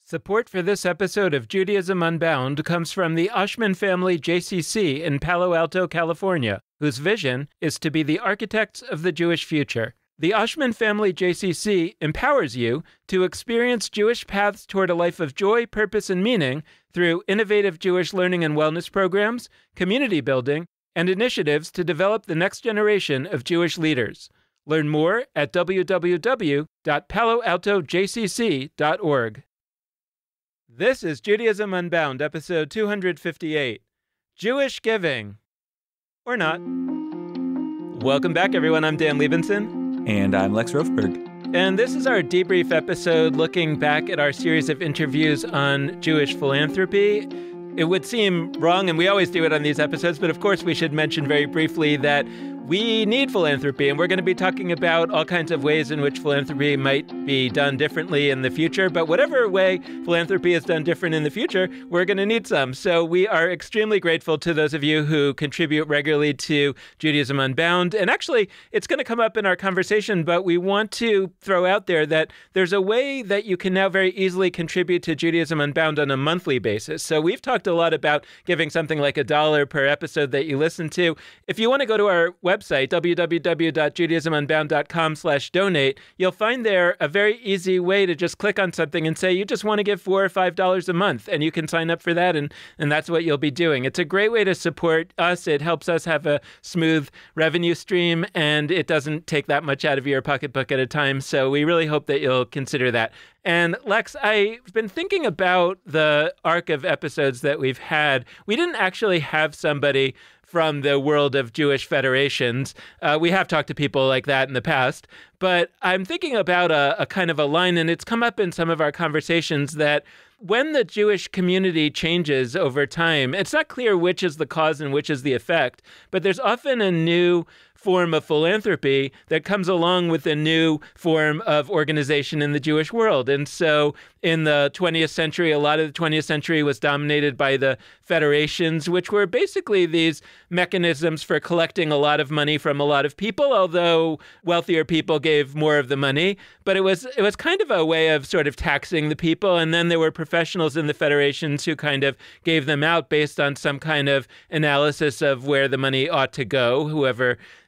Support for this episode of Judaism Unbound comes from the Oshman family JCC in Palo Alto, California, whose vision is to be the architects of the Jewish future. The Oshman family JCC empowers you to experience Jewish paths toward a life of joy, purpose, and meaning through innovative Jewish learning and wellness programs, community building, and initiatives to develop the next generation of Jewish leaders. Learn more at www.paloaltojcc.org. This is Judaism Unbound, episode 258, Jewish Giving. Or not. Welcome back, everyone. I'm Dan Liebenson. And I'm Lex Rofberg. And this is our debrief episode looking back at our series of interviews on Jewish philanthropy. It would seem wrong, and we always do it on these episodes, but of course we should mention very briefly that we need philanthropy, and we're going to be talking about all kinds of ways in which philanthropy might be done differently in the future. But whatever way philanthropy is done different in the future, we're going to need some. So we are extremely grateful to those of you who contribute regularly to Judaism Unbound. And actually, it's going to come up in our conversation, but we want to throw out there that there's a way that you can now very easily contribute to Judaism Unbound on a monthly basis. So we've talked a lot about giving something like $1 per episode that you listen to. If you want to go to our website, www.judaismunbound.com/donate, you'll find there a very easy way to just click on something and say you just want to give $4 or $5 a month, and you can sign up for that, and that's what you'll be doing. It's a great way to support us. It helps us have a smooth revenue stream, and it doesn't take that much out of your pocketbook at a time, so we really hope that you'll consider that. And Lex, I've been thinking about the arc of episodes that we've had. We didn't actually have somebody from the world of Jewish federations. We have talked to people like that in the past, but I'm thinking about a kind of a line, and it's come up in some of our conversations, that when the Jewish community changes over time, it's not clear which is the cause and which is the effect, but there's often a new form of philanthropy that comes along with a new form of organization in the Jewish world. And so in the 20th century, a lot of the 20th century was dominated by the federations, which were basically these mechanisms for collecting a lot of money from a lot of people, although wealthier people gave more of the money. But it was kind of a way of sort of taxing the people. And then there were professionals in the federations who kind of gave them out based on some kind of analysis of where the money ought to go.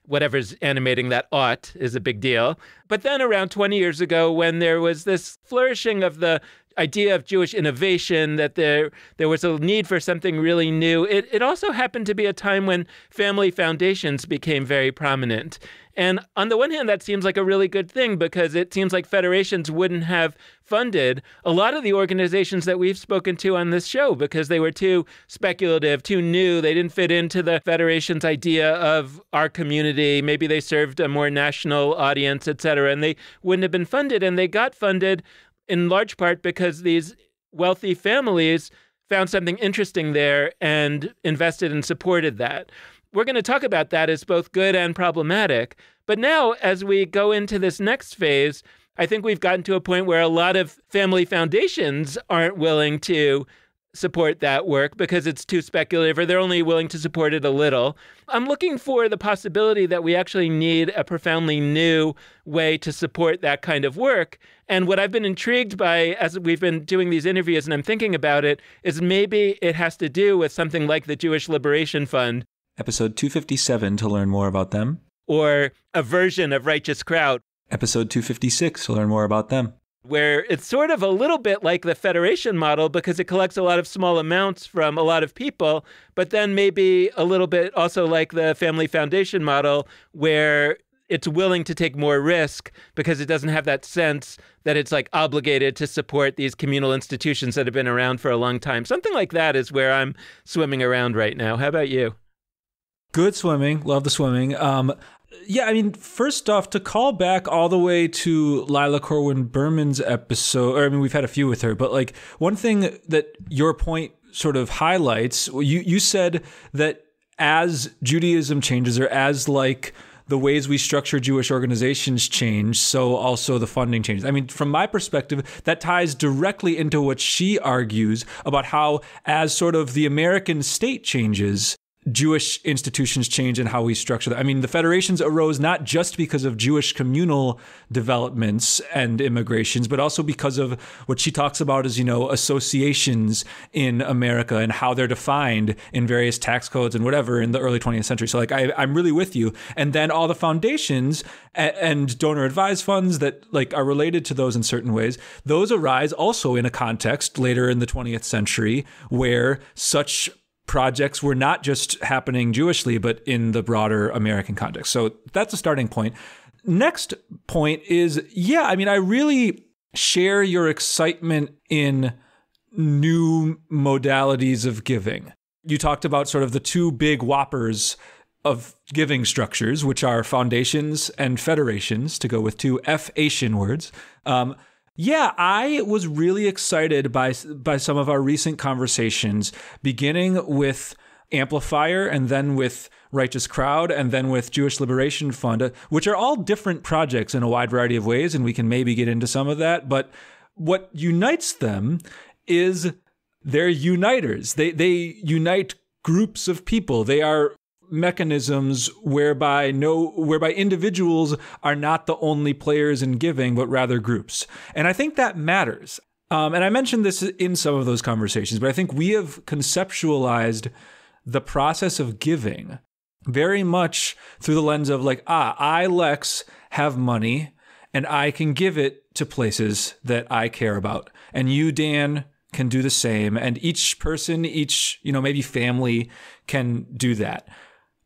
Whatever's animating that ought is a big deal. But then around 20 years ago, when there was this flourishing of the idea of Jewish innovation, that there was a need for something really new, it also happened to be a time when family foundations became very prominent. And on the one hand, that seems like a really good thing, because it seems like federations wouldn't have funded a lot of the organizations that we've spoken to on this show because they were too speculative, too new. They didn't fit into the federation's idea of our community. Maybe they served a more national audience, et cetera, and they wouldn't have been funded. And they got funded in large part because these wealthy families found something interesting there and invested and supported that. We're going to talk about that as both good and problematic. But now, as we go into this next phase, I think we've gotten to a point where a lot of family foundations aren't willing to support that work because it's too speculative, or they're only willing to support it a little. I'm looking for the possibility that we actually need a profoundly new way to support that kind of work. And what I've been intrigued by as we've been doing these interviews and I'm thinking about it is maybe it has to do with something like the Jewish Liberation Fund. Episode 257 to learn more about them. Or a version of Righteous Crowd. Episode 256 to learn more about them. Where it's sort of a little bit like the federation model because it collects a lot of small amounts from a lot of people, but then maybe a little bit also like the family foundation model where it's willing to take more risk because it doesn't have that sense that it's like obligated to support these communal institutions that have been around for a long time. Something like that is where I'm swimming around right now. How about you? Good swimming. Love the swimming. Yeah, I mean, first off, to call back all the way to Lila Corwin Berman's episode, or I mean, we've had a few with her, but like one thing that your point sort of highlights, you said that as Judaism changes, or as like the ways we structure Jewish organizations change, so also the funding changes. I mean, from my perspective, that ties directly into what she argues about how as sort of the American state changes, Jewish institutions change and how we structure that. I mean, the federations arose not just because of Jewish communal developments and immigrations, but also because of what she talks about as, associations in America and how they're defined in various tax codes and whatever in the early 20th century. So like, I'm really with you. And then all the foundations and donor advised funds that like are related to those in certain ways, those arise also in a context later in the 20th century where such projects were not just happening Jewishly, but in the broader American context. So that's a starting point. Next point is, I really share your excitement in new modalities of giving. You talked about sort of the two big whoppers of giving structures, which are foundations and federations, to go with two F-Asian words. I was really excited by some of our recent conversations, beginning with Amplifier and then with Righteous Crowd and then with Jewish Liberation Fund, which are all different projects in a wide variety of ways, and we can maybe get into some of that. But what unites them is they're uniters. They unite groups of people. They are mechanisms whereby individuals are not the only players in giving, but rather groups. And I think that matters. And I mentioned this in some of those conversations, but I think we have conceptualized the process of giving very much through the lens of like, I, Lex, have money and I can give it to places that I care about. And you, Dan, can do the same. And each person, maybe family can do that.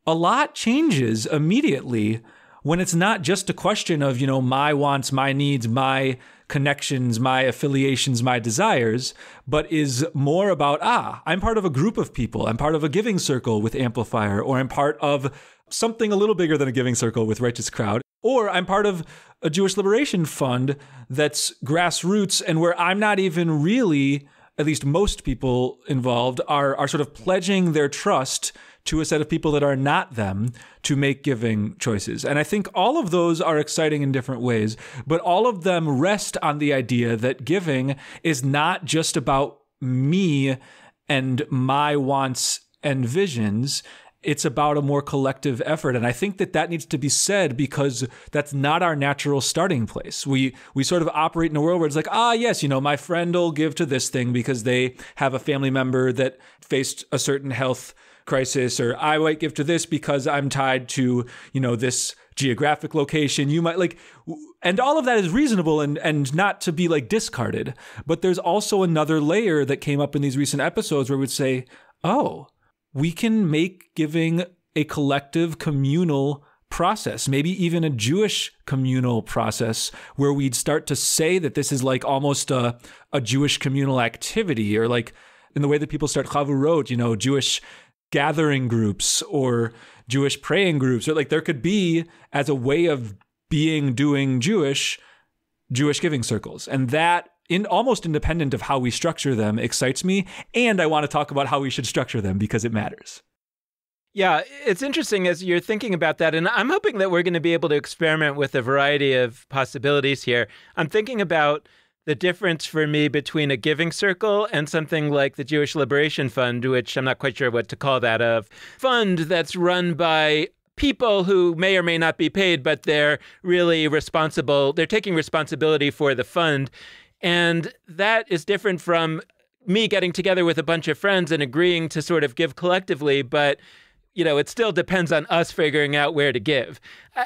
A lot changes immediately when it's not just a question of, my wants, my needs, my connections, my affiliations, my desires, but is more about, I'm part of a group of people. I'm part of a giving circle with Amplifier, or I'm part of something a little bigger than a giving circle with Righteous Crowd, or I'm part of a Jewish Liberation Fund that's grassroots and where I'm not even really, at least most people involved, are sort of pledging their trust to a set of people that are not them to make giving choices. And I think all of those are exciting in different ways, but all of them rest on the idea that giving is not just about me and my wants and visions. It's about a more collective effort. And I think that needs to be said because that's not our natural starting place. We sort of operate in a world where it's like, yes, my friend will give to this thing because they have a family member that faced a certain health crisis, or I might give to this because I'm tied to, this geographic location. You might and all of that is reasonable and not to be discarded. But there's also another layer that came up in these recent episodes where we'd say, we can make giving a collective communal process, maybe even a Jewish communal process, where we'd start to say that this is almost a Jewish communal activity, or in the way that people start chavurot, Jewish gathering groups or Jewish praying groups, or there could be, as a way of doing Jewish giving circles. And that, almost independent of how we structure them, excites me. And I want to talk about how we should structure them because it matters. Yeah, it's interesting as you're thinking about that. And I'm hoping that we're going to be able to experiment with a variety of possibilities here. I'm thinking about the difference for me between a giving circle and something like the Jewish Liberation Fund, which I'm not quite sure what to call that, a fund that's run by people who may or may not be paid, but they're really responsible. They're taking responsibility for the fund. And that is different from me getting together with a bunch of friends and agreeing to sort of give collectively, but it still depends on us figuring out where to give.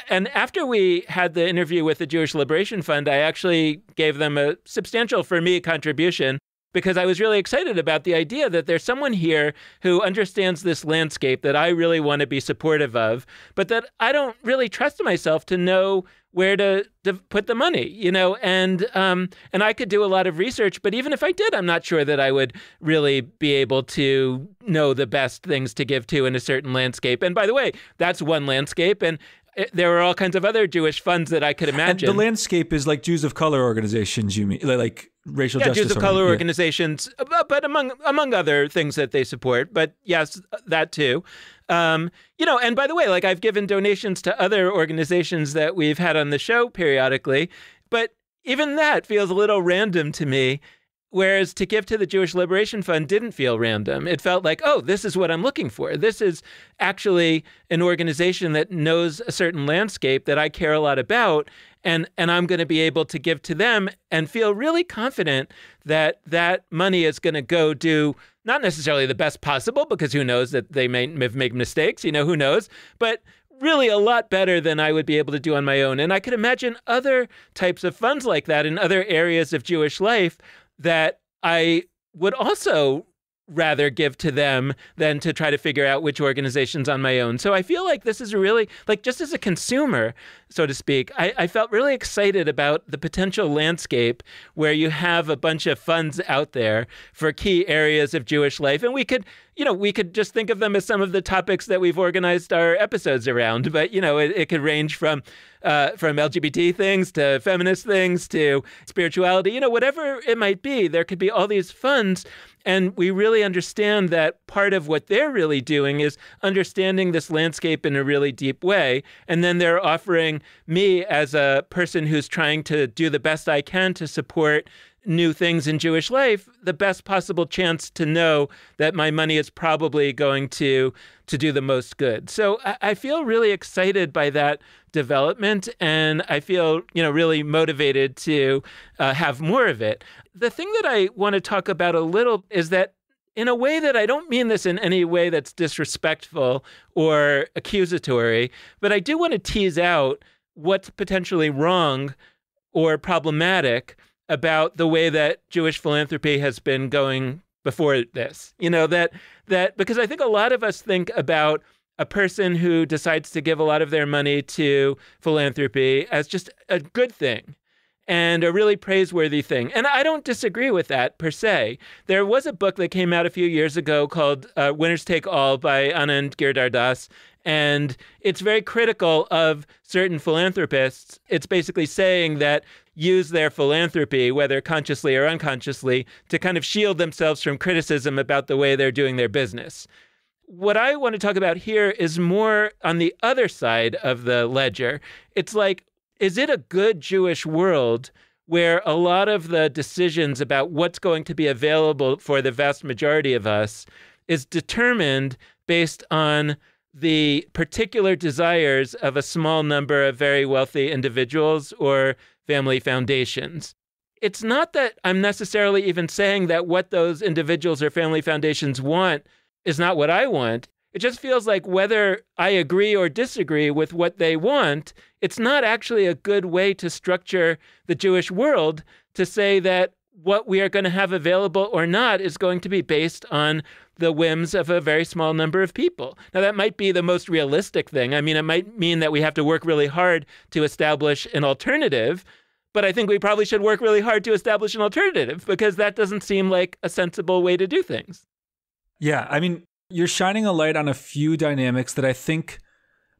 And after we had the interview with the Jewish Liberation Fund, I actually gave them a substantial, for me, contribution, because I was really excited about the idea that there's someone here who understands this landscape that I really want to be supportive of, but that I don't really trust myself to know where to put the money, and I could do a lot of research, but even if I did, I'm not sure that I would really be able to know the best things to give to in a certain landscape. And by the way, that's one landscape, and there are all kinds of other Jewish funds that I could imagine. And the landscape is Jews of color organizations, you mean, racial justice? Jews of color organizations, but among other things that they support. But yes, that too. And by the way, I've given donations to other organizations that we've had on the show periodically, but even that feels a little random to me. Whereas to give to the Jewish Liberation Fund didn't feel random. It felt like, oh, this is what I'm looking for. This is actually an organization that knows a certain landscape that I care a lot about, and I'm going to be able to give to them and feel really confident that that money is going to go do not necessarily the best possible, because who knows that they may make mistakes, who knows, but really a lot better than I would be able to do on my own. And I could imagine other types of funds like that in other areas of Jewish life that I would also rather give to them than to try to figure out which organizations on my own. So I feel like this is really, like, just as a consumer, so to speak, I felt really excited about the potential landscape where you have a bunch of funds out there for key areas of Jewish life. And we could just think of them as some of the topics that we've organized our episodes around. But, it could range from LGBT things to feminist things to spirituality, whatever it might be. There could be all these funds. And we really understand that part of what they're really doing is understanding this landscape in a really deep way. And then they're offering me, as a person who's trying to do the best I can to support new things in Jewish life, the best possible chance to know that my money is probably going to do the most good. So I feel really excited by that development, and I feel, really motivated to have more of it. The thing that I want to talk about a little is that, in a way that I don't mean this in any way that's disrespectful or accusatory, but I do want to tease out what's potentially wrong or problematic about the way that Jewish philanthropy has been going before this. That because I think a lot of us think about a person who decides to give a lot of their money to philanthropy as just a good thing and a really praiseworthy thing. And I don't disagree with that per se. There was a book that came out a few years ago called Winners Take All by Anand Giridharadas, and it's very critical of certain philanthropists. It's basically saying that use their philanthropy, whether consciously or unconsciously, to kind of shield themselves from criticism about the way they're doing their business. What I want to talk about here is more on the other side of the ledger. It's like, is it a good Jewish world where a lot of the decisions about what's going to be available for the vast majority of us is determined based on the particular desires of a small number of very wealthy individuals or family foundations? It's not that I'm necessarily even saying that what those individuals or family foundations want is not what I want. It just feels like whether I agree or disagree with what they want, it's not actually a good way to structure the Jewish world to say that what we are going to have available or not is going to be based on the whims of a very small number of people. Now, that might be the most realistic thing. I mean, it might mean that we have to work really hard to establish an alternative, but I think we probably should work really hard to establish an alternative, because that doesn't seem like a sensible way to do things. Yeah, I mean, you're shining a light on a few dynamics that I think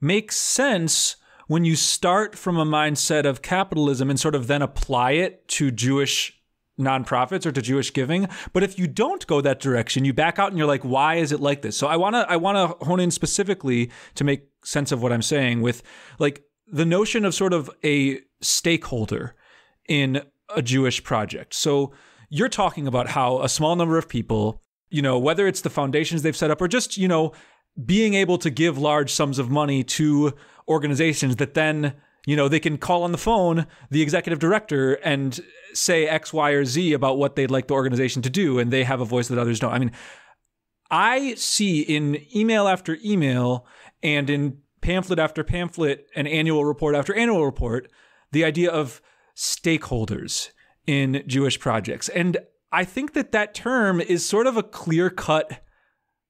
make sense when you start from a mindset of capitalism and sort of then apply it to Jewish nonprofits or to Jewish giving. But if you don't go that direction, you back out and you're like, why is it like this? So I want to hone in specifically to make sense of what I'm saying with, like, the notion of sort of a stakeholder in a Jewish project. So you're talking about how a small number of people, whether it's the foundations they've set up or just, being able to give large sums of money to organizations that then, they can call on the phone the executive director and say X, Y, or Z about what they'd like the organization to do, and they have a voice that others don't. I mean, I see in email after email and in pamphlet after pamphlet and annual report after annual report, the idea of stakeholders in Jewish projects. And I think that term is sort of a clear-cut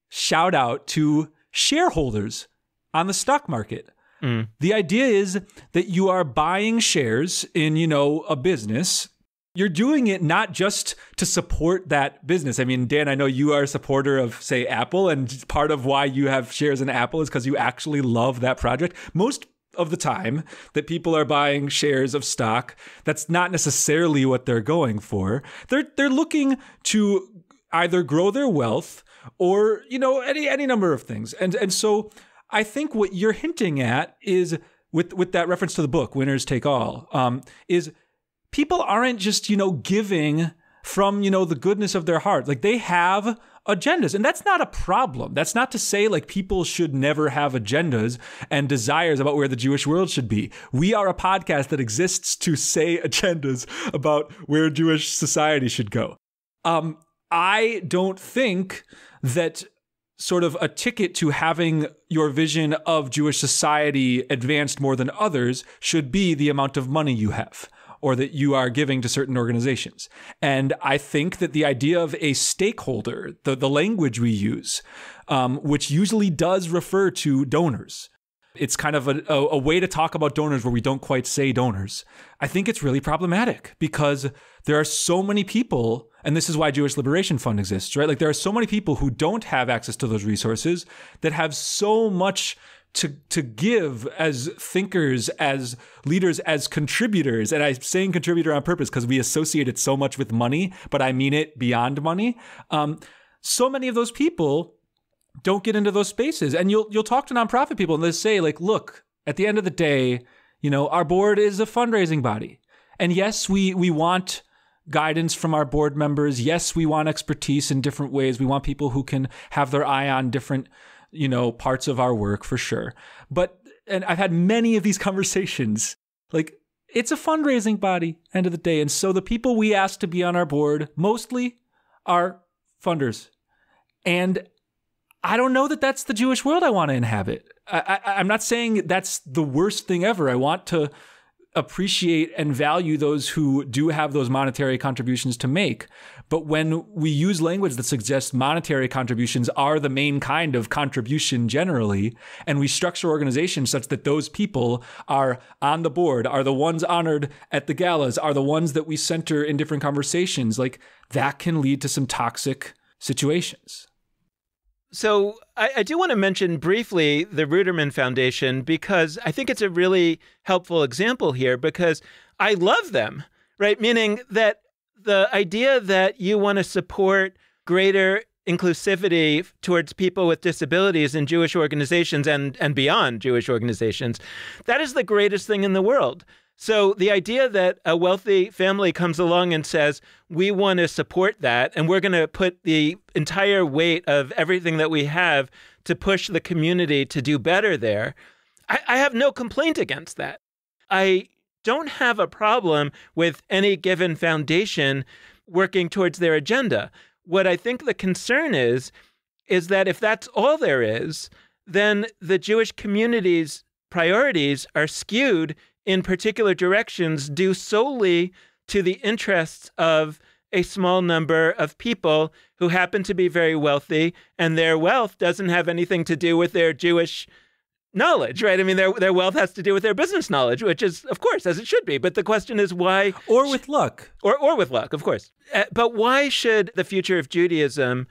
shout out to shareholders on the stock market. Mm. The idea is that you are buying shares in, a business. You're doing it not just to support that business. I mean, Dan, I know you are a supporter of, say, Apple, and part of why you have shares in Apple is because you actually love that project. Most of the time that people are buying shares of stock, that's not necessarily what they're going for. They're looking to either grow their wealth or, any number of things. And so I think what you're hinting at is, with that reference to the book, Winners Take All, is people aren't just, giving from, the goodness of their heart. Like, they have agendas, and that's not a problem. That's not to say like people should never have agendas and desires about where the Jewish world should be. We are a podcast that exists to say agendas about where Jewish society should go. I don't think that sort of a ticket to having your vision of Jewish society advanced more than others should be the amount of money you have or that you are giving to certain organizations. And I think that the idea of a stakeholder, the language we use, which usually does refer to donors, it's kind of a way to talk about donors where we don't quite say donors. I think it's really problematic because there are so many people, and this is why Jewish Liberation Fund exists, right? Like, there are so many people who don't have access to those resources that have so much to give as thinkers, as leaders, as contributors. And I'm saying contributor on purpose because we associate it so much with money, but I mean it beyond money. So many of those people don't get into those spaces. And you'll talk to nonprofit people and they'll say, like, look, at the end of the day, our board is a fundraising body. And yes, we want guidance from our board members. Yes, we want expertise in different ways. We want people who can have their eye on different parts of our work, for sure. And I've had many of these conversations, like, it's a fundraising body, end of the day. And so the people we ask to be on our board mostly are funders. And I don't know that that's the Jewish world I want to inhabit. I'm not saying that's the worst thing ever. I want to appreciate and value those who do have those monetary contributions to make. But when we use language that suggests monetary contributions are the main kind of contribution generally, and we structure organizations such that those people are on the board, are the ones honored at the galas, are the ones that we center in different conversations, like, that can lead to some toxic situations. So I do want to mention briefly the Ruderman Foundation because I think it's a really helpful example here because I love them, right? Meaning that the idea that you want to support greater inclusivity towards people with disabilities in Jewish organizations and beyond Jewish organizations, that is the greatest thing in the world. So the idea that a wealthy family comes along and says, we want to support that, and we're going to put the entire weight of everything that we have to push the community to do better there, I have no complaint against that. I don't have a problem with any given foundation working towards their agenda. What I think the concern is that if that's all there is, then the Jewish community's priorities are skewed in particular directions due solely to the interests of a small number of people who happen to be very wealthy, and their wealth doesn't have anything to do with their Jewish knowledge, right? I mean, their wealth has to do with their business knowledge, which is, of course, as it should be. But the question is why... Or with luck. Or with luck, of course. But why should the future of Judaism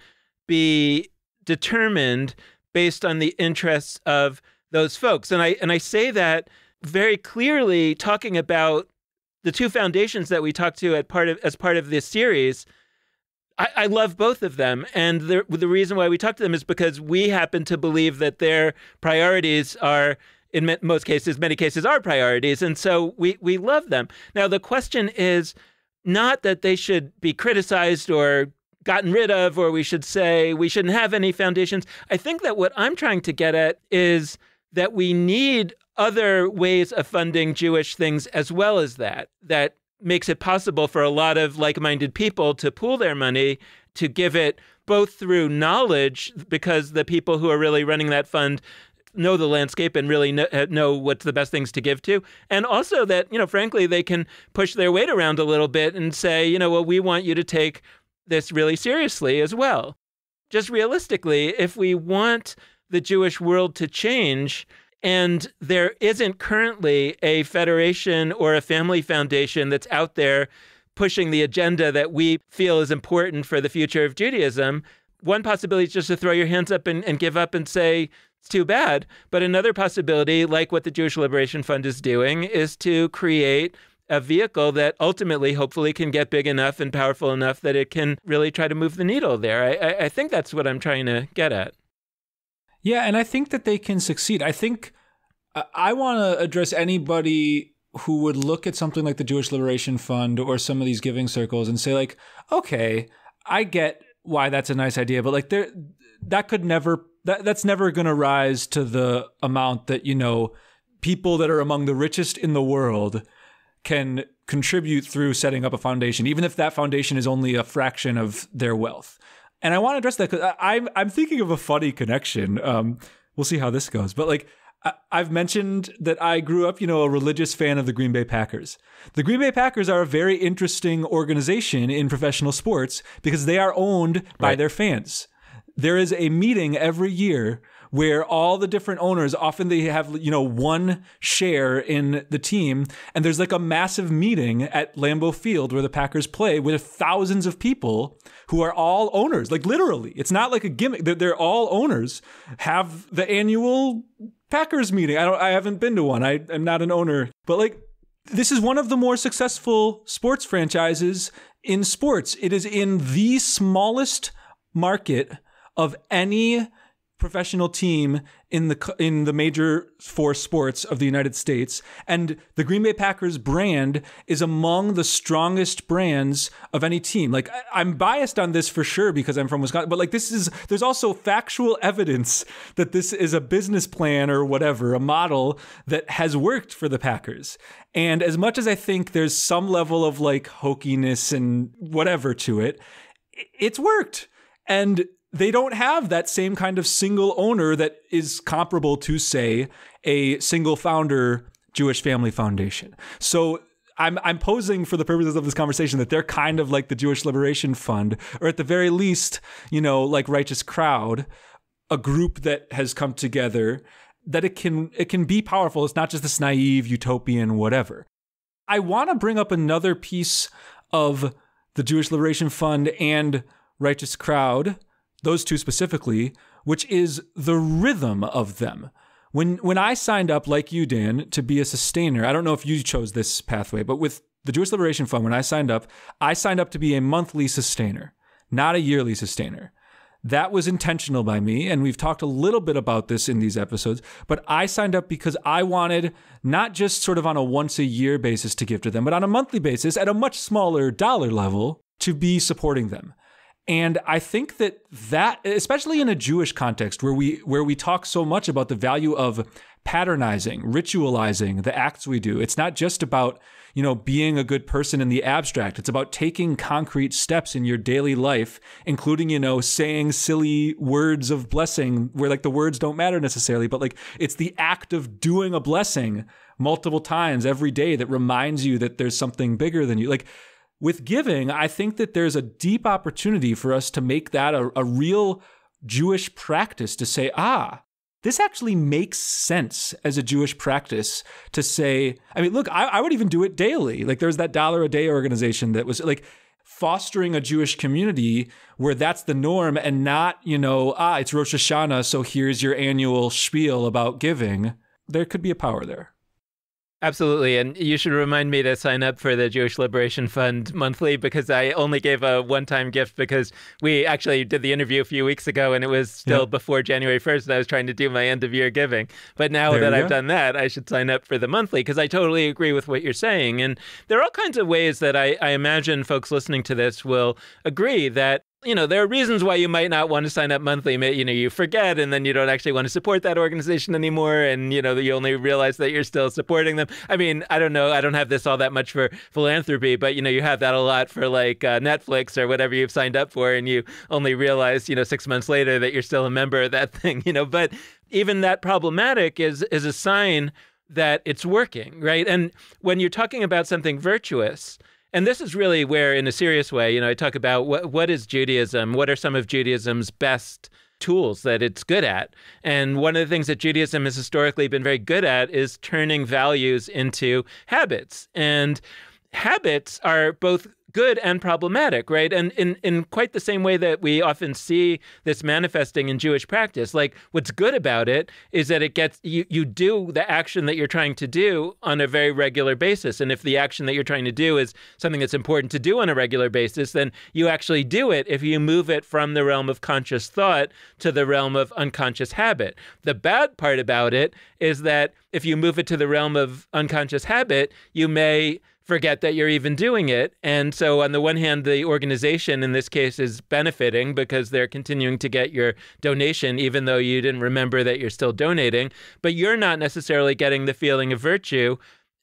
be determined based on the interests of those folks? And I say that very clearly talking about the two foundations that we talked to as part of this series. I love both of them. And the reason why we talk to them is because we happen to believe that their priorities are, in many cases, our priorities. And so we love them. Now, the question is not that they should be criticized or gotten rid of, or we should say we shouldn't have any foundations. I think that what I'm trying to get at is that we need other ways of funding Jewish things as well as that makes it possible for a lot of like-minded people to pool their money, to give it both through knowledge, because the people who are really running that fund know the landscape and really know what's the best things to give to. And also that, frankly, they can push their weight around a little bit and say, well, we want you to take this really seriously as well. Just realistically, if we want the Jewish world to change, and there isn't currently a federation or a family foundation that's out there pushing the agenda that we feel is important for the future of Judaism, one possibility is just to throw your hands up and give up and say, it's too bad. But another possibility, like what the Jewish Liberation Fund is doing, is to create a vehicle that ultimately, hopefully, can get big enough and powerful enough that it can really try to move the needle there. I think that's what I'm trying to get at. Yeah, and I think that they can succeed. I think I want to address anybody who would look at something like the Jewish Liberation Fund or some of these giving circles and say like, okay, I get why that's a nice idea, but like that's never going to rise to the amount that, people that are among the richest in the world can contribute through setting up a foundation, even if that foundation is only a fraction of their wealth. And I want to address that because I'm thinking of a funny connection. We'll see how this goes. But like I've mentioned that I grew up, a religious fan of the Green Bay Packers. The Green Bay Packers are a very interesting organization in professional sports because they are owned by their fans. There is a meeting every year where all the different owners, often they have, one share in the team. And there's like a massive meeting at Lambeau Field where the Packers play with thousands of people who are all owners. Like literally, it's not like a gimmick. They're all owners, have the annual Packers meeting. I haven't been to one. I am not an owner, but like this is one of the more successful sports franchises in sports. It is in the smallest market of any professional team in the major four sports of the United States. And the Green Bay Packers brand is among the strongest brands of any team. Like I'm biased on this for sure because I'm from Wisconsin, but like there's also factual evidence that this is a business plan or whatever, a model that has worked for the Packers. And as much as I think there's some level of like hokiness and whatever to it, it's worked. And they don't have that same kind of single owner that is comparable to, say, a single founder Jewish family foundation. So I'm posing for the purposes of this conversation that they're kind of like the Jewish Liberation Fund, or at the very least, like Righteous Crowd, a group that has come together, that it can be powerful. It's not just this naive utopian whatever. I want to bring up another piece of the Jewish Liberation Fund and Righteous Crowd, those two specifically, which is the rhythm of them. When I signed up, like you, Dan, to be a sustainer, I don't know if you chose this pathway, but with the Jewish Liberation Fund, when I signed up to be a monthly sustainer, not a yearly sustainer. That was intentional by me, and we've talked a little bit about this in these episodes, but I signed up because I wanted not just sort of on a once-a-year basis to give to them, but on a monthly basis at a much smaller dollar level to be supporting them. And I think that especially in a Jewish context where we talk so much about the value of patternizing, ritualizing the acts we do, it's not just about, being a good person in the abstract. It's about taking concrete steps in your daily life, including, saying silly words of blessing where like the words don't matter necessarily, but like it's the act of doing a blessing multiple times every day that reminds you that there's something bigger than you. Like, with giving, I think that there's a deep opportunity for us to make that a real Jewish practice, to say, this actually makes sense as a Jewish practice to say, look, I would even do it daily. Like there's that $1 a day organization that was like fostering a Jewish community where that's the norm and not, it's Rosh Hashanah, so here's your annual spiel about giving. There could be a power there. Absolutely. And you should remind me to sign up for the Jewish Liberation Fund monthly, because I only gave a one-time gift because we actually did the interview a few weeks ago and it was still before January 1st and I was trying to do my end-of-year giving. But now that I've done that, I should sign up for the monthly, because I totally agree with what you're saying. And there are all kinds of ways that I imagine folks listening to this will agree that there are reasons why you might not want to sign up monthly. You forget, and then you don't actually want to support that organization anymore, and, you only realize that you're still supporting them. I don't know. I don't have this all that much for philanthropy, but, you have that a lot for, like, Netflix or whatever you've signed up for, and you only realize, 6 months later that you're still a member of that thing, But even that problematic is a sign that it's working, right? And when you're talking about something virtuous, and this is really where, in a serious way, I talk about what is Judaism? What are some of Judaism's best tools that it's good at? And one of the things that Judaism has historically been very good at is turning values into habits. And habits are both good and problematic, right? And in quite the same way that we often see this manifesting in Jewish practice, like what's good about it is that it gets you do the action that you're trying to do on a very regular basis. And if the action that you're trying to do is something that's important to do on a regular basis, then you actually do it if you move it from the realm of conscious thought to the realm of unconscious habit. The bad part about it is that if you move it to the realm of unconscious habit, you may forget that you're even doing it. And so on the one hand, the organization in this case is benefiting because they're continuing to get your donation, even though you didn't remember that you're still donating. But you're not necessarily getting the feeling of virtue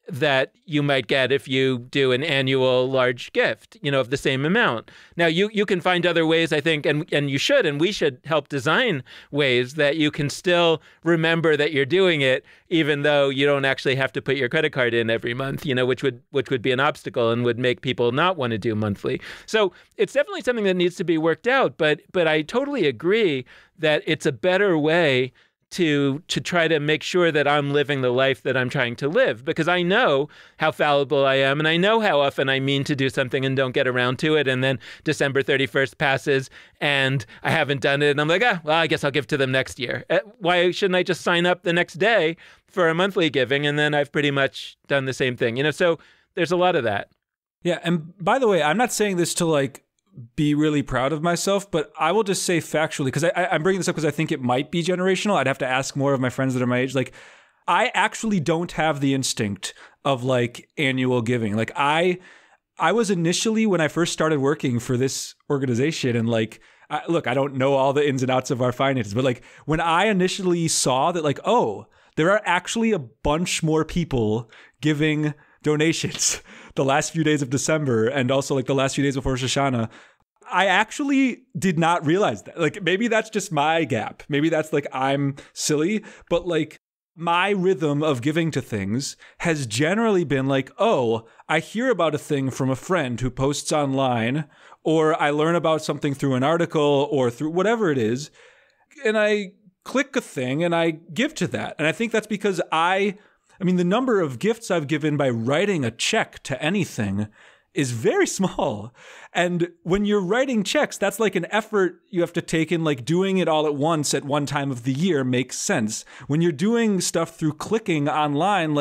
that you might get if you do an annual large gift, of the same amount. Now, you can find other ways, I think, and you should, and we should help design ways that you can still remember that you're doing it, even though you don't actually have to put your credit card in every month, which would be an obstacle and would make people not want to do monthly. So it's definitely something that needs to be worked out, but I totally agree that it's a better way to try to make sure that I'm living the life that I'm trying to live, because I know how fallible I am, and I know how often I mean to do something and don't get around to it, and then December 31st passes and I haven't done it, and I'm like, well, I guess I'll give to them next year. Why shouldn't I just sign up the next day for a monthly giving, and then I've pretty much done the same thing, So there's a lot of that. Yeah, and by the way, I'm not saying this to be really proud of myself, but I will just say factually, because I'm bringing this up because I think it might be generational. I'd have to ask more of my friends that are my age. I actually don't have the instinct of annual giving. I was initially, when I first started working for this organization, and look, I don't know all the ins and outs of our finances, but when I initially saw that oh, there are actually a bunch more people giving donations the last few days of December and also the last few days before Rosh Hashanah, I actually did not realize that. Maybe that's just my gap. Maybe that's I'm silly, but my rhythm of giving to things has generally been oh, I hear about a thing from a friend who posts online, or I learn about something through an article or through whatever it is, and I click a thing and I give to that. And I think that's because the number of gifts I've given by writing a check to anything is very small. And when you're writing checks, that's an effort you have to take in, doing it all at once at one time of the year makes sense. When you're doing stuff through clicking online,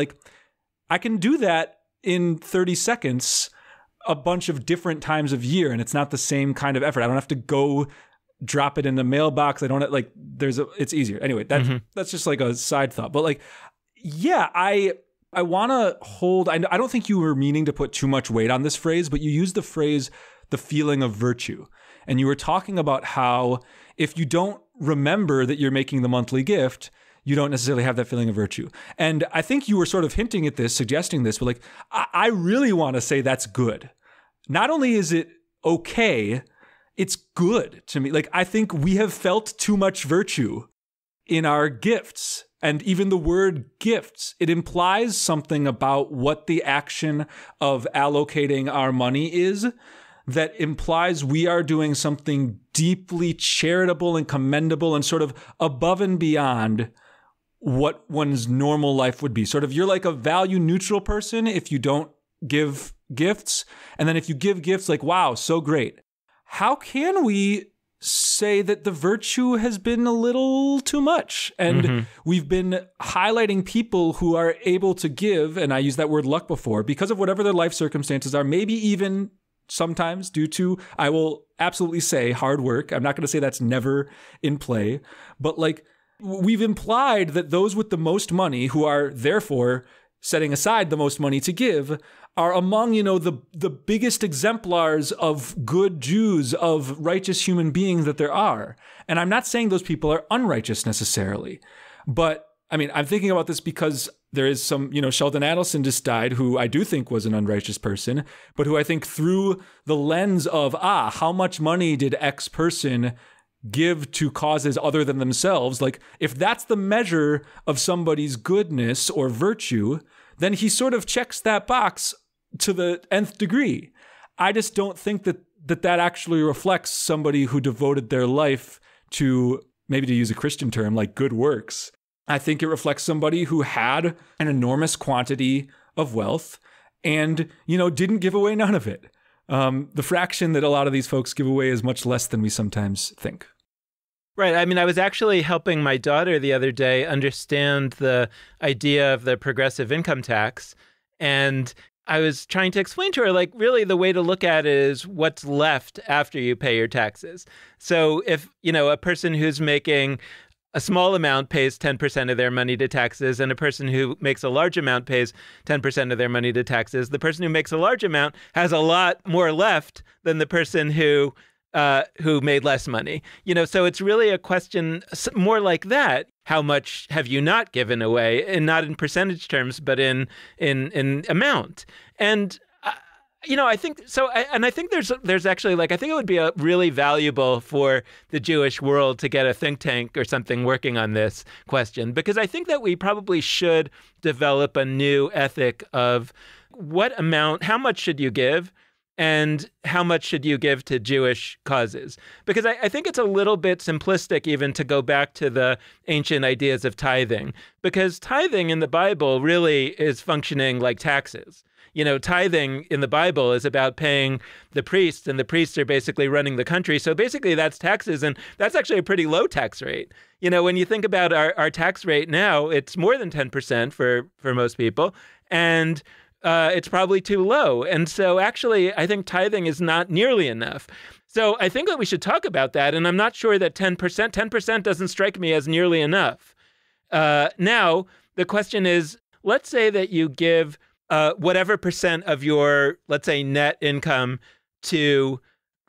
I can do that in 30 seconds a bunch of different times of year, and it's not the same kind of effort. I don't have to go drop it in the mailbox. I don't it's easier. Anyway, that's just a side thought. But yeah, I want to hold, I don't think you were meaning to put too much weight on this phrase, but you used the phrase, the feeling of virtue. And you were talking about how if you don't remember that you're making the monthly gift, you don't necessarily have that feeling of virtue. And I think you were sort of hinting at this, suggesting this, but I really want to say that's good. Not only is it okay, it's good to me. I think we have felt too much virtue in our gifts. And even the word gifts, it implies something about what the action of allocating our money is, that implies we are doing something deeply charitable and commendable and sort of above and beyond what one's normal life would be. Sort of, you're a value neutral person if you don't give gifts. And then if you give gifts, wow, so great. How can we say that the virtue has been a little too much? And we've been highlighting people who are able to give, and I used that word luck before, because of whatever their life circumstances are, maybe even sometimes due to, I will absolutely say, hard work. I'm not going to say that's never in play, but we've implied that those with the most money, who are therefore setting aside the most money to give, are among, the biggest exemplars of good Jews, of righteous human beings that there are. And I'm not saying those people are unrighteous necessarily, but I'm thinking about this because there is some, Sheldon Adelson just died, who I do think was an unrighteous person, but who I think through the lens of, how much money did X person give to causes other than themselves? If that's the measure of somebody's goodness or virtue, then he sort of checks that box to the nth degree. I just don't think that actually reflects somebody who devoted their life to, maybe to use a Christian term, good works. I think it reflects somebody who had an enormous quantity of wealth and, didn't give away none of it. the fraction that a lot of these folks give away is much less than we sometimes think. Right. I mean, I was actually helping my daughter the other day understand the idea of the progressive income tax. And I was trying to explain to her, like, really the way to look at it is what's left after you pay your taxes. So if, a person who's making a small amount pays 10% of their money to taxes, and a person who makes a large amount pays 10% of their money to taxes, the person who makes a large amount has a lot more left than the person who made less money. So it's really a question more like that. How much have you not given away, and not in percentage terms, but in amount? And I think so. I think there's actually, I think it would be really valuable for the Jewish world to get a think tank or something working on this question, because I think that we probably should develop a new ethic of how much should you give, and how much should you give to Jewish causes? Because I think it's a little bit simplistic even to go back to the ancient ideas of tithing, because tithing in the Bible really is functioning like taxes. Tithing in the Bible is about paying the priests, and the priests are basically running the country. So basically that's taxes, and that's actually a pretty low tax rate. When you think about our tax rate now, it's more than 10% for most people, and it's probably too low. And so actually, I think tithing is not nearly enough. So I think that we should talk about that. And I'm not sure that 10% doesn't strike me as nearly enough. Now, the question is, let's say that you give whatever percent of your, let's say, net income to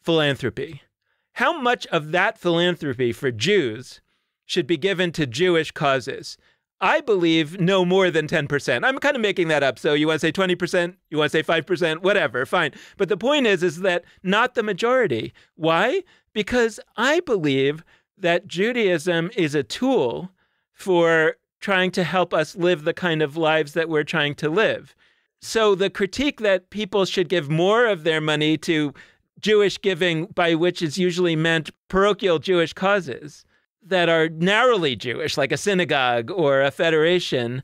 philanthropy. How much of that philanthropy for Jews should be given to Jewish causes? I believe no more than 10%. I'm kind of making that up. So you want to say 20%, you want to say 5%, whatever, fine. But the point is that not the majority. Why? Because I believe that Judaism is a tool for trying to help us live the kind of lives that we're trying to live. So the critique that people should give more of their money to Jewish giving, by which is usually meant parochial Jewish causes that are narrowly Jewish, like a synagogue or a federation,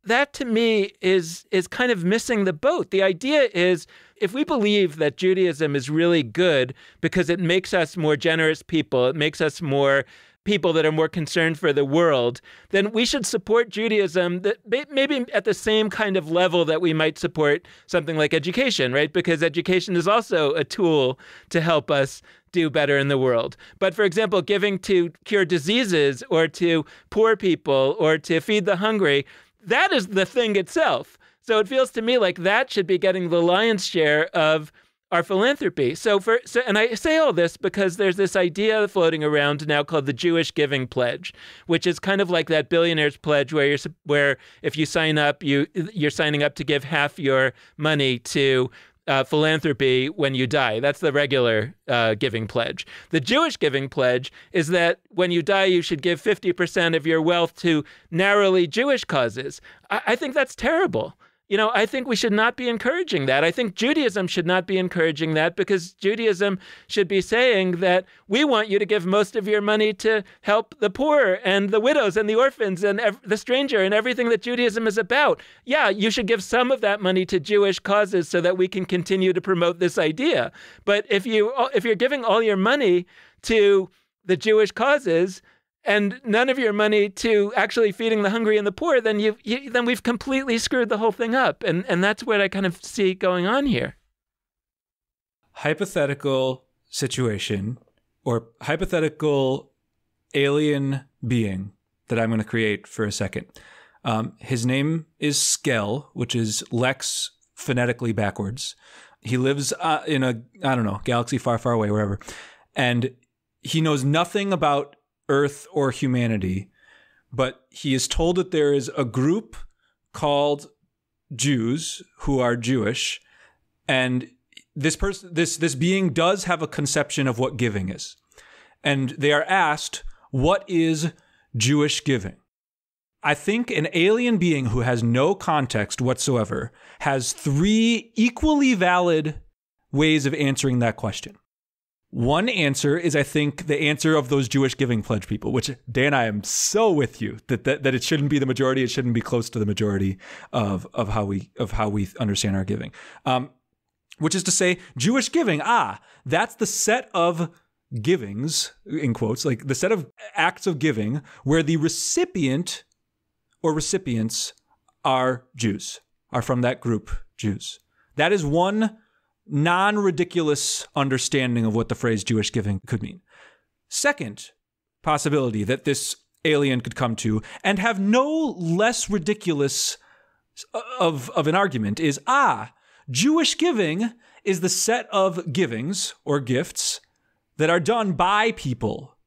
that to me is kind of missing the boat. The idea is, if we believe that Judaism is really good because it makes us more generous people, it makes us more people that are more concerned for the world, then we should support Judaism that maybe at the same kind of level that we might support something like education, right? Because education is also a tool to help us do better in the world. But for example, giving to cure diseases or to poor people or to feed the hungry, that is the thing itself. So it feels to me like that should be getting the lion's share of our philanthropy. And I say all this because there's this idea floating around now called the Jewish Giving Pledge, which is kind of like that billionaire's pledge where if you sign up, you're signing up to give half your money to philanthropy when you die. That's the regular giving pledge. The Jewish giving pledge is that when you die, you should give 50% of your wealth to narrowly Jewish causes. I think that's terrible. I think we should not be encouraging that. I think Judaism should not be encouraging that, because Judaism should be saying that we want you to give most of your money to help the poor and the widows and the orphans and the stranger and everything that Judaism is about. Yeah, you should give some of that money to Jewish causes so that we can continue to promote this idea. But if you're giving all your money to the Jewish causes and none of your money to actually feeding the hungry and the poor, then then we've completely screwed the whole thing up. And that's what I kind of see going on here. Hypothetical situation or hypothetical alien being that I'm going to create for a second. His name is Skell, which is Lex phonetically backwards. He lives in a, galaxy far, far away, wherever. And he knows nothing about Earth or humanity, but he is told that there is a group called Jews who are Jewish, and this being does have a conception of what giving is. And they are asked, what is Jewish giving? I think an alien being who has no context whatsoever has 3 equally valid ways of answering that question. One answer is, I think, the answer of those Jewish Giving Pledge people, which, Dan, I am so with you that it shouldn't be the majority. It shouldn't be close to the majority of how we understand our giving. which is to say Jewish giving. That's the set of givings, in quotes, like the set of acts of giving where the recipient or recipients are Jews, are from that group, Jews. That is one non-ridiculous understanding of what the phrase Jewish giving could mean. Second possibility that this alien could come to and have no less ridiculous of an argument is, Jewish giving is the set of givings or gifts that are done by people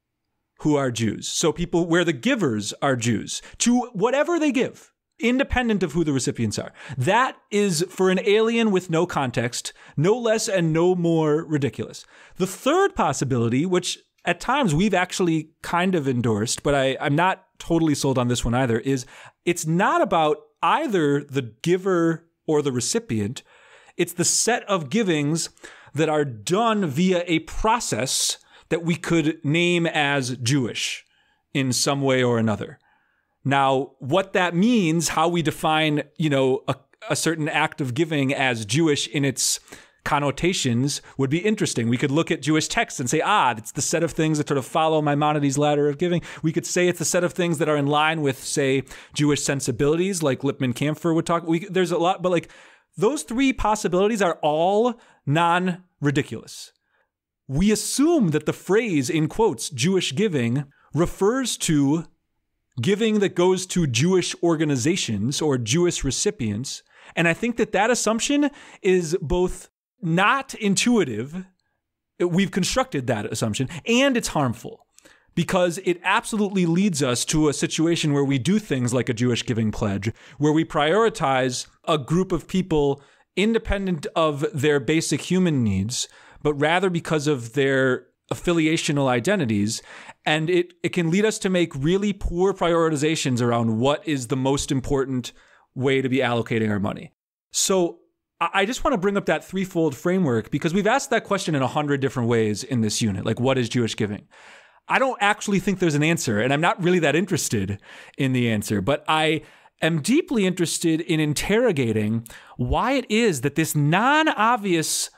who are Jews. So people where the givers are Jews to whatever they give, independent of who the recipients are. That is, for an alien with no context, no less and no more ridiculous. The third possibility, which at times we've actually kind of endorsed, but I'm not totally sold on this one either, is it's not about either the giver or the recipient. It's the set of givings that are done via a process that we could name as Jewish in some way or another. Now, what that means, how we define, a certain act of giving as Jewish in its connotations would be interesting. We could look at Jewish texts and say, it's the set of things that sort of follow Maimonides' ladder of giving. We could say it's the set of things that are in line with, say, Jewish sensibilities, like Lippmann-Kampfer would talk. There's a lot, but like those three possibilities are all non-ridiculous. We assume that the phrase, in quotes, Jewish giving, refers to giving that goes to Jewish organizations or Jewish recipients. And I think that assumption is both not intuitive, we've constructed that assumption, and it's harmful because it absolutely leads us to a situation where we do things like a Jewish giving pledge, where we prioritize a group of people independent of their basic human needs, but rather because of their affiliational identities. And it can lead us to make really poor prioritizations around what is the most important way to be allocating our money. So I just want to bring up that threefold framework because we've asked that question in 100 different ways in this unit. Like, what is Jewish giving? I don't actually think there's an answer, and I'm not really that interested in the answer, but I am deeply interested in interrogating why it is that this non-obvious,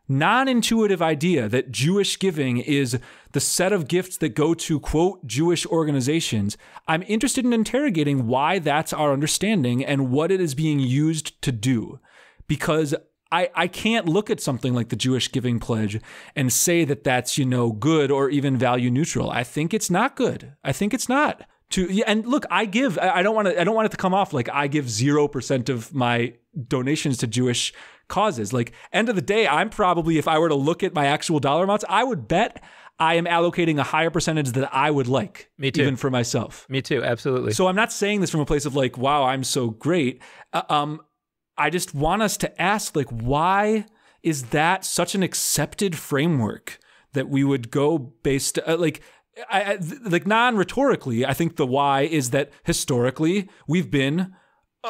non-intuitive idea that Jewish giving is the set of gifts that go to, quote, Jewish organizations. I'm interested in interrogating why that's our understanding and what it is being used to do. Because I can't look at something like the Jewish Giving Pledge and say that that's, good or even value neutral. I think it's not good. I think it's not. And look, I don't want it to come off like I give 0% of my donations to Jewish causes. Like, end of the day, I'm probably, if I were to look at my actual dollar amounts, I would bet I am allocating a higher percentage that I would like. Me too. Even for myself. Me too, absolutely. So I'm not saying this from a place of like, wow, I'm so great. I just want us to ask, like, why is that such an accepted framework that we would go based, non-rhetorically, I think the why is that historically we've been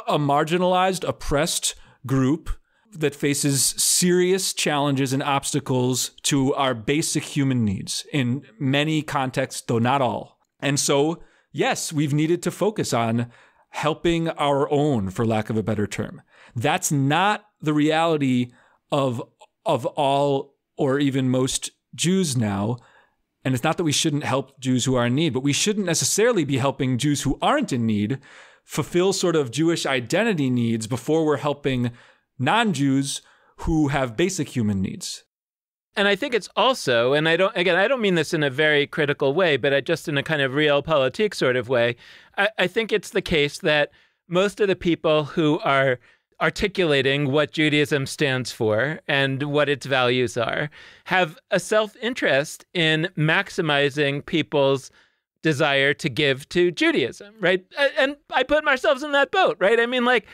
a marginalized, oppressed group that faces serious challenges and obstacles to our basic human needs in many contexts, though not all. And so, yes, we've needed to focus on helping our own, for lack of a better term. That's not the reality of all or even most Jews now. And it's not that we shouldn't help Jews who are in need, but we shouldn't necessarily be helping Jews who aren't in need fulfill sort of Jewish identity needs before we're helping non-Jews who have basic human needs. And I think it's also, and I don't mean this in a very critical way, but just in a kind of realpolitik sort of way, I think it's the case that most of the people who are articulating what Judaism stands for and what its values are have a self-interest in maximizing people's desire to give to Judaism, right? And I put myself in that boat, right? I mean, like,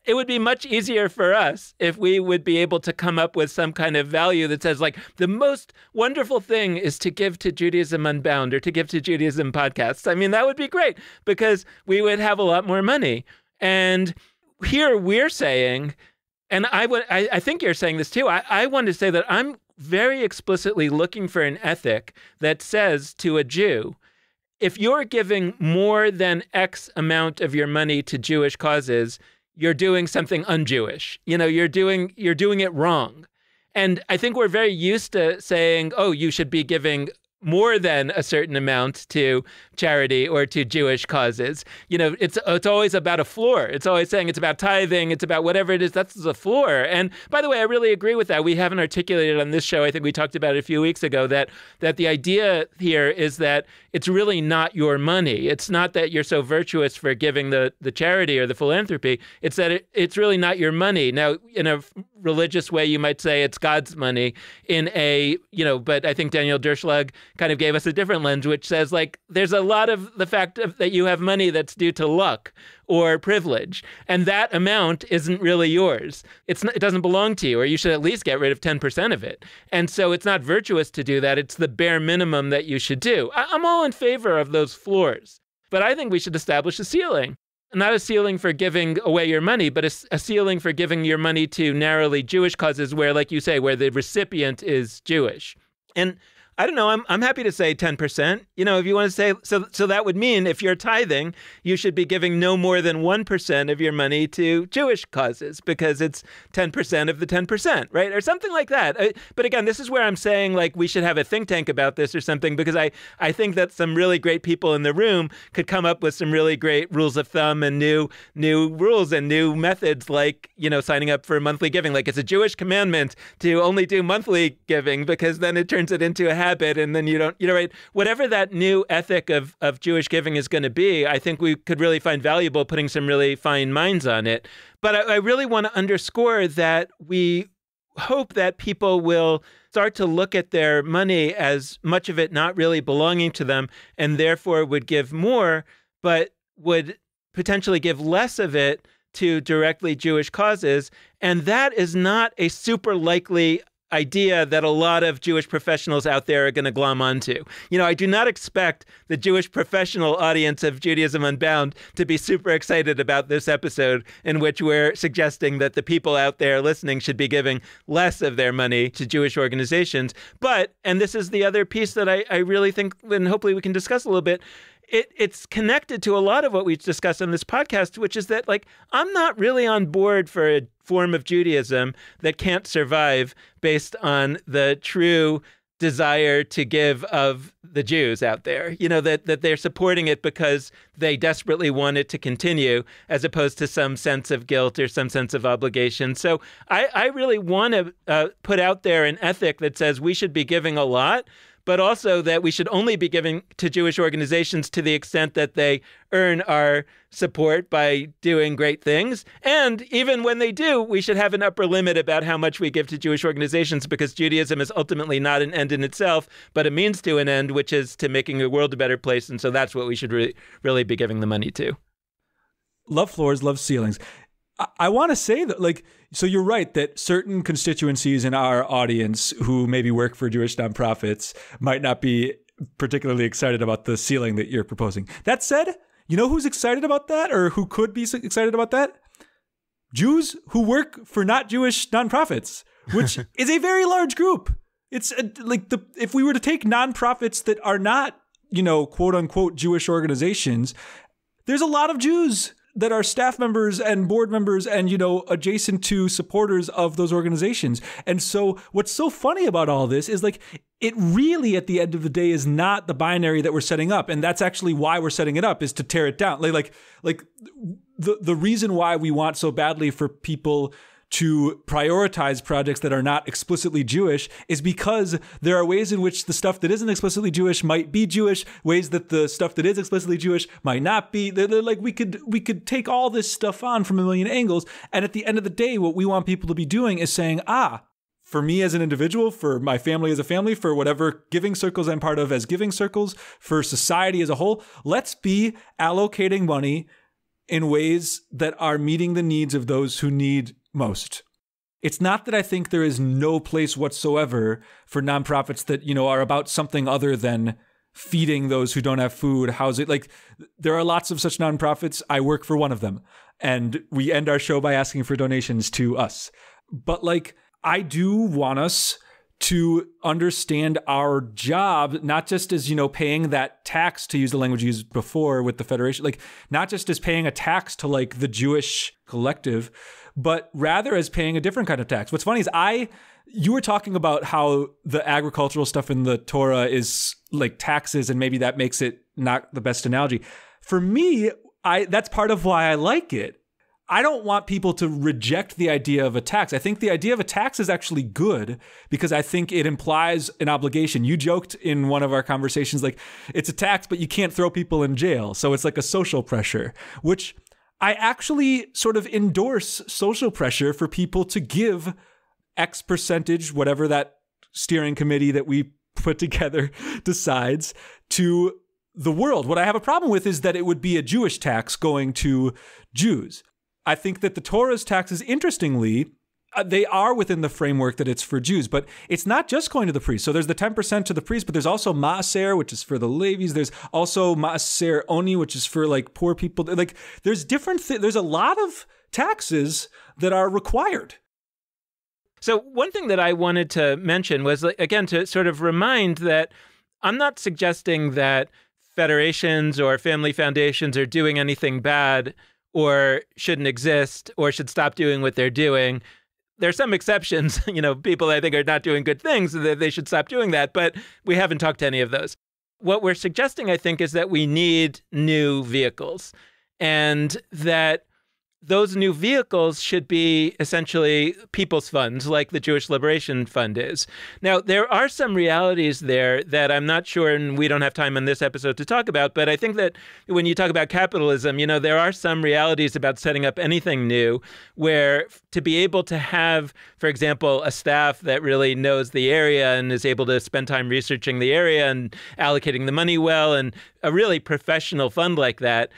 it would be much easier for us if we would be able to come up with some kind of value that says, like, the most wonderful thing is to give to Judaism Unbound or to give to Judaism podcasts. I mean, that would be great because we would have a lot more money. And here we're saying, and I think you're saying this too, I want to say that I'm very explicitly looking for an ethic that says to a Jew, if you're giving more than X amount of your money to Jewish causes, you're doing something un-Jewish. You're doing it wrong. And I think we're very used to saying, oh, you should be giving more than a certain amount to charity or to Jewish causes. It's always about a floor. It's always saying it's about tithing. It's about whatever it is. That's the floor. And by the way, I really agree with that. We haven't articulated on this show. I think we talked about it a few weeks ago that the idea here is that it's really not your money. It's not that you're so virtuous for giving the charity or the philanthropy. It's that it's really not your money. Now, in a religious way, you might say it's God's money but I think Daniel Derschlag kind of gave us a different lens, which says there's a lot of the fact that you have money that's due to luck or privilege, and that amount isn't really yours. It doesn't belong to you, or you should at least get rid of 10% of it. And so it's not virtuous to do that. It's the bare minimum that you should do. I'm all in favor of those floors, but I think we should establish a ceiling. Not a ceiling for giving away your money, but a ceiling for giving your money to narrowly Jewish causes where, like you say, where the recipient is Jewish. And I don't know, I'm happy to say 10%. If you want to say, so that would mean if you're tithing, you should be giving no more than 1% of your money to Jewish causes because it's 10% of the 10%, right? Or something like that. But again, this is where I'm saying we should have a think tank about this or something, because I think that some really great people in the room could come up with some really great rules of thumb and new rules and new methods, signing up for monthly giving. It's a Jewish commandment to only do monthly giving because then it turns it into a habit, and then you don't, right? Whatever that new ethic of Jewish giving is going to be, I think we could really find valuable putting some really fine minds on it. But I really want to underscore that we hope that people will start to look at their money as much of it not really belonging to them, and therefore would give more, but would potentially give less of it to directly Jewish causes. And that is not a super likely idea that a lot of Jewish professionals out there are going to glom onto. I do not expect the Jewish professional audience of Judaism Unbound to be super excited about this episode in which we're suggesting that the people out there listening should be giving less of their money to Jewish organizations. But, and this is the other piece that I really think, and hopefully we can discuss a little bit, it's connected to a lot of what we've discussed on this podcast, which is that, I'm not really on board for a form of Judaism that can't survive based on the true desire to give of the Jews out there, that they're supporting it because they desperately want it to continue, as opposed to some sense of guilt or some sense of obligation. So I really want to put out there an ethic that says we should be giving a lot, but also that we should only be giving to Jewish organizations to the extent that they earn our support by doing great things. And even when they do, we should have an upper limit about how much we give to Jewish organizations, because Judaism is ultimately not an end in itself, but a means to an end, which is to making the world a better place. And so that's what we should really be giving the money to. Love floors, love ceilings. I want to say that, so you're right that certain constituencies in our audience who maybe work for Jewish nonprofits might not be particularly excited about the ceiling that you're proposing. That said, you know who's excited about that, or who could be excited about that? Jews who work for not Jewish nonprofits, which is a very large group. It's if we were to take nonprofits that are not, quote unquote Jewish organizations, there's a lot of Jews that are staff members and board members and, adjacent to supporters of those organizations. And so what's so funny about all this is it really, at the end of the day, is not the binary that we're setting up. And that's actually why we're setting it up, is to tear it down. The reason why we want so badly for people to prioritize projects that are not explicitly Jewish is because there are ways in which the stuff that isn't explicitly Jewish might be Jewish, ways that the stuff that is explicitly Jewish might not be. We could take all this stuff on from a million angles, and at the end of the day, what we want people to be doing is saying, for me as an individual, for my family as a family, for whatever giving circles I'm part of as giving circles, for society as a whole, let's be allocating money in ways that are meeting the needs of those who need most. It's not that I think there is no place whatsoever for nonprofits that, are about something other than feeding those who don't have food, housing. There are lots of such nonprofits. I work for one of them. And we end our show by asking for donations to us. But I do want us to understand our job, not just as, paying that tax, to use the language used before with the Federation, not just as paying a tax to the Jewish collective, but rather as paying a different kind of tax. What's funny is I you were talking about how the agricultural stuff in the Torah is like taxes, and maybe that makes it not the best analogy. For me, that's part of why I like it. I don't want people to reject the idea of a tax. I think the idea of a tax is actually good because I think it implies an obligation. You joked in one of our conversations, like, it's a tax, but you can't throw people in jail. So it's like a social pressure, which I actually sort of endorse social pressure for people to give X percentage, whatever that steering committee that we put together decides, to the world. What I have a problem with is that it would be a Jewish tax going to Jews. I think that the Torah's taxes, interestingly, they are within the framework that it's for Jews, but it's not just going to the priests. So there's the 10% to the priests, but there's also Maaser, which is for the Levis. There's also Maaser Oni, which is for like poor people. Like there's there's a lot of taxes that are required. So one thing that I wanted to mention was, again, to sort of remind that I'm not suggesting that federations or family foundations are doing anything bad or shouldn't exist or should stop doing what they're doing. There are some exceptions, people I think are not doing good things, that they should stop doing that, but we haven't talked to any of those. What we're suggesting, I think, is that we need new vehicles, and that those new vehicles should be essentially people's funds, like the Jewish Liberation Fund is. Now, there are some realities there that I'm not sure, and we don't have time on this episode to talk about, but I think that when you talk about capitalism, there are some realities about setting up anything new where to be able to have, for example, a staff that really knows the area and is able to spend time researching the area and allocating the money well, and a really professional fund like that,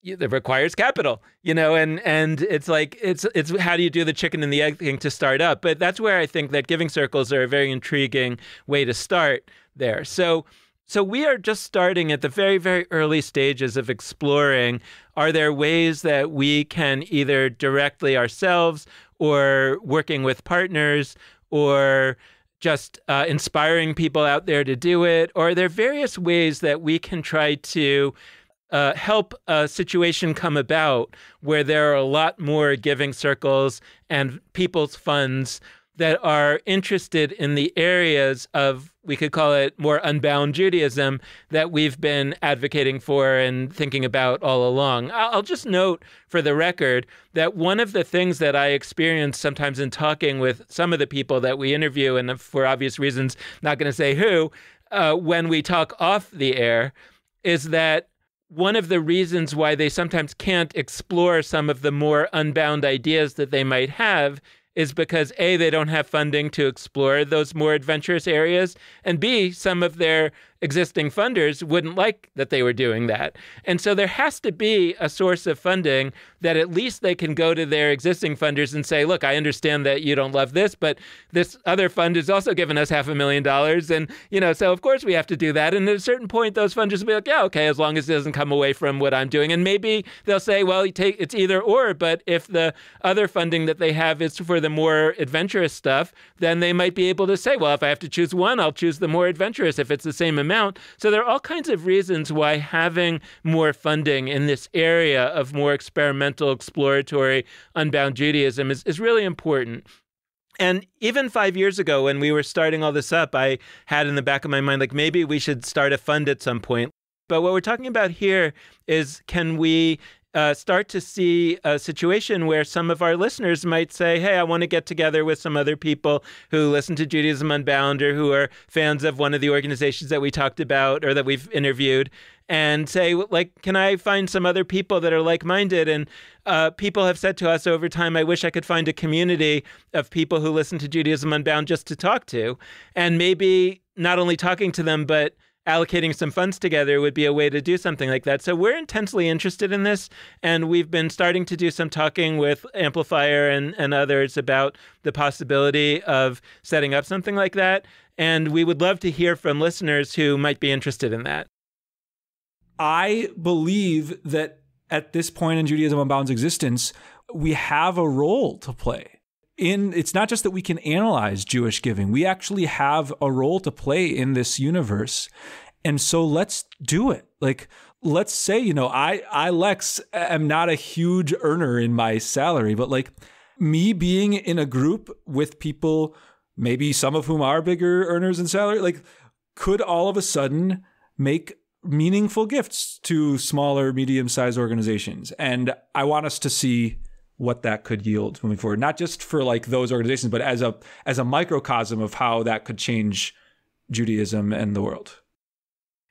it requires capital, and it's like, it's how do you do the chicken and the egg thing to start up? But that's where I think that giving circles are a very intriguing way to start there. So we are just starting at the very, very early stages of exploring, are there ways that we can either directly ourselves or working with partners or just inspiring people out there to do it? Or are there various ways that we can try to help a situation come about where there are a lot more giving circles and people's funds that are interested in the areas of, we could call it more unbound Judaism, that we've been advocating for and thinking about all along. I'll just note for the record that one of the things that I experience sometimes in talking with some of the people that we interview, and for obvious reasons, not going to say who, when we talk off the air, is that one of the reasons why they sometimes can't explore some of the more unbound ideas that they might have is because A, they don't have funding to explore those more adventurous areas, and B, some of their existing funders wouldn't like that they were doing that. And so there has to be a source of funding that at least they can go to their existing funders and say, look, I understand that you don't love this, but this other fund has also given us $500,000. And, so of course we have to do that. And at a certain point, those funders will be like, yeah, okay, as long as it doesn't come away from what I'm doing. And maybe they'll say, well, it's either or, but if the other funding that they have is for the more adventurous stuff, then they might be able to say, well, if I have to choose one, I'll choose the more adventurous if it's the same amount. So there are all kinds of reasons why having more funding in this area of more experimental, exploratory, unbound Judaism is really important. And even 5 years ago, when we were starting all this up, I had in the back of my mind, like, maybe we should start a fund at some point. But what we're talking about here is, can we start to see a situation where some of our listeners might say, hey, I want to get together with some other people who listen to Judaism Unbound or who are fans of one of the organizations that we talked about or that we've interviewed, and say, like, can I find some other people that are like-minded? And people have said to us over time, I wish I could find a community of people who listen to Judaism Unbound just to talk to. And maybe not only talking to them, but allocating some funds together would be a way to do something like that. So we're intensely interested in this, and we've been starting to do some talking with Amplifier and others about the possibility of setting up something like that. And we would love to hear from listeners who might be interested in that. I believe that at this point in Judaism Unbound's existence, we have a role to play. It's not just that we can analyze Jewish giving. We actually have a role to play in this universe. And so let's do it. Like, let's say, I, Lex, am not a huge earner in my salary, but like me being in a group with people maybe some of whom are bigger earners in salary, like could all of a sudden make meaningful gifts to smaller, medium-sized organizations. And I want us to see what that could yield moving forward, not just for like those organizations, but as a microcosm of how that could change Judaism and the world.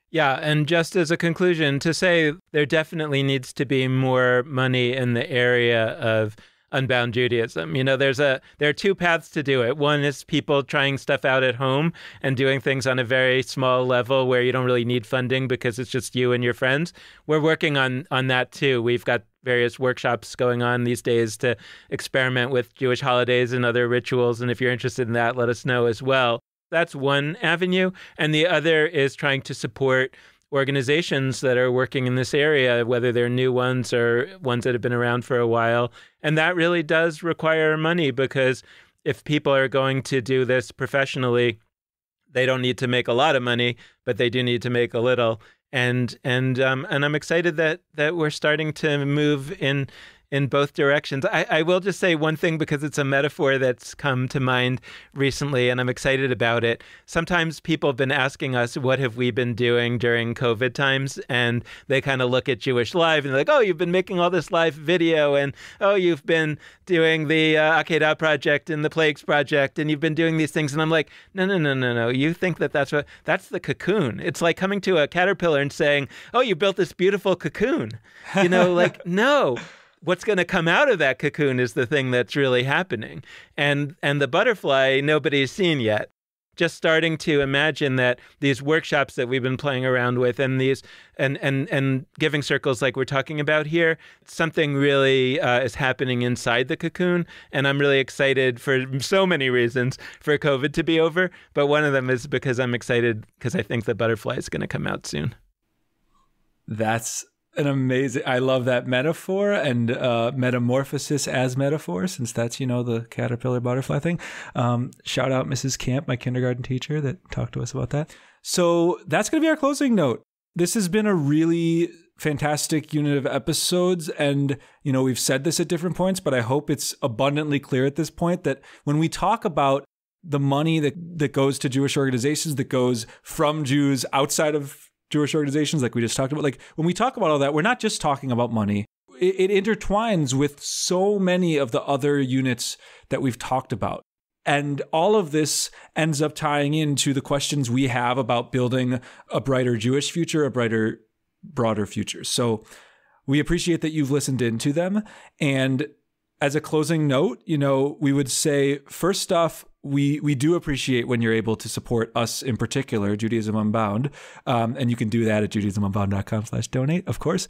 Yeah, and just as a conclusion, to say there definitely needs to be more money in the area of Unbound Judaism. There are two paths to do it. One is people trying stuff out at home and doing things on a very small level where you don't really need funding because it's just you and your friends. We're working on that too. We've got various workshops going on these days to experiment with Jewish holidays and other rituals. And if you're interested in that, let us know as well. That's one avenue. And the other is trying to support organizations that are working in this area, whether they're new ones or ones that have been around for a while. And that really does require money, because if people are going to do this professionally, they don't need to make a lot of money, but they do need to make a little. And I'm excited that we're starting to move in both directions. I will just say one thing, because it's a metaphor that's come to mind recently, and I'm excited about it. Sometimes people have been asking us, what have we been doing during COVID times? And they kind of look at Jewish Live and they're like, oh, you've been making all this live video, and oh, you've been doing the allocate project and the Plagues project, and you've been doing these things. And I'm like, no. You think that's the cocoon. It's like coming to a caterpillar and saying, oh, you built this beautiful cocoon. No. What's going to come out of that cocoon is the thing that's really happening. And the butterfly, nobody's seen yet. Just starting to imagine that these workshops that we've been playing around with, and these and giving circles like we're talking about here, something really is happening inside the cocoon. And I'm really excited for so many reasons for COVID to be over. But one of them is because I'm excited because I think the butterfly is going to come out soon. That's an amazing, I love that metaphor, and metamorphosis as metaphor, since that's, the caterpillar butterfly thing. Shout out Mrs. Camp, my kindergarten teacher that talked to us about that. So that's going to be our closing note. This has been a really fantastic unit of episodes. And, we've said this at different points, but I hope it's abundantly clear at this point that when we talk about the money that goes to Jewish organizations, that goes from Jews outside of Jewish organizations, like we just talked about, like when we talk about all that, we're not just talking about money. It intertwines with so many of the other units that we've talked about. And all of this ends up tying into the questions we have about building a brighter Jewish future, a brighter, broader future. So we appreciate that you've listened into them. And as a closing note, we would say, first off, we do appreciate when you're able to support us in particular, Judaism Unbound. And you can do that at judaismunbound.com/donate, of course.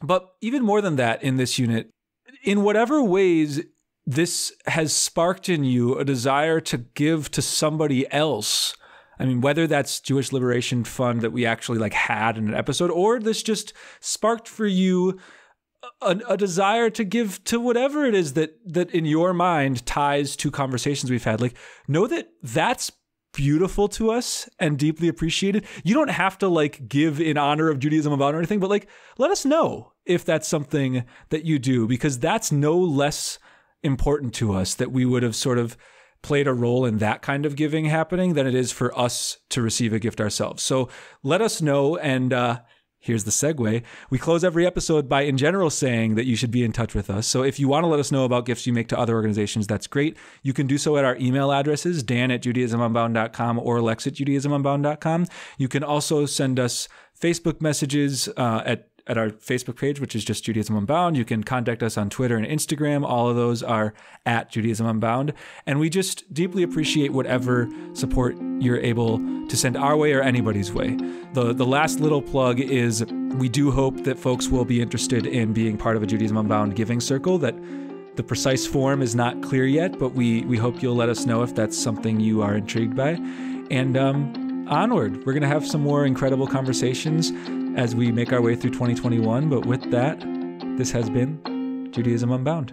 But even more than that, in this unit, in whatever ways this has sparked in you a desire to give to somebody else, I mean, whether that's Jewish Liberation Fund that we actually had in an episode, or this just sparked for you a desire to give to whatever it is that in your mind ties to conversations we've had, know that that's beautiful to us and deeply appreciated. You don't have to give in honor of Judaism Unbound or anything, but let us know if that's something that you do, because that's no less important to us that we would have sort of played a role in that kind of giving happening than it is for us to receive a gift ourselves. So let us know. And here's the segue. We close every episode by, in general, saying that you should be in touch with us. So if you want to let us know about gifts you make to other organizations, that's great. You can do so at our email addresses, dan@judaismunbound.com or lex@judaismunbound.com. You can also send us Facebook messages at our Facebook page, which is just Judaism Unbound. You can contact us on Twitter and Instagram. All of those are at Judaism Unbound. And we just deeply appreciate whatever support you're able to send our way or anybody's way. The last little plug is we do hope that folks will be interested in being part of a Judaism Unbound giving circle. That the precise form is not clear yet, but we hope you'll let us know if that's something you are intrigued by. And onward, we're going to have some more incredible conversations as we make our way through 2021. But with that, this has been Judaism Unbound.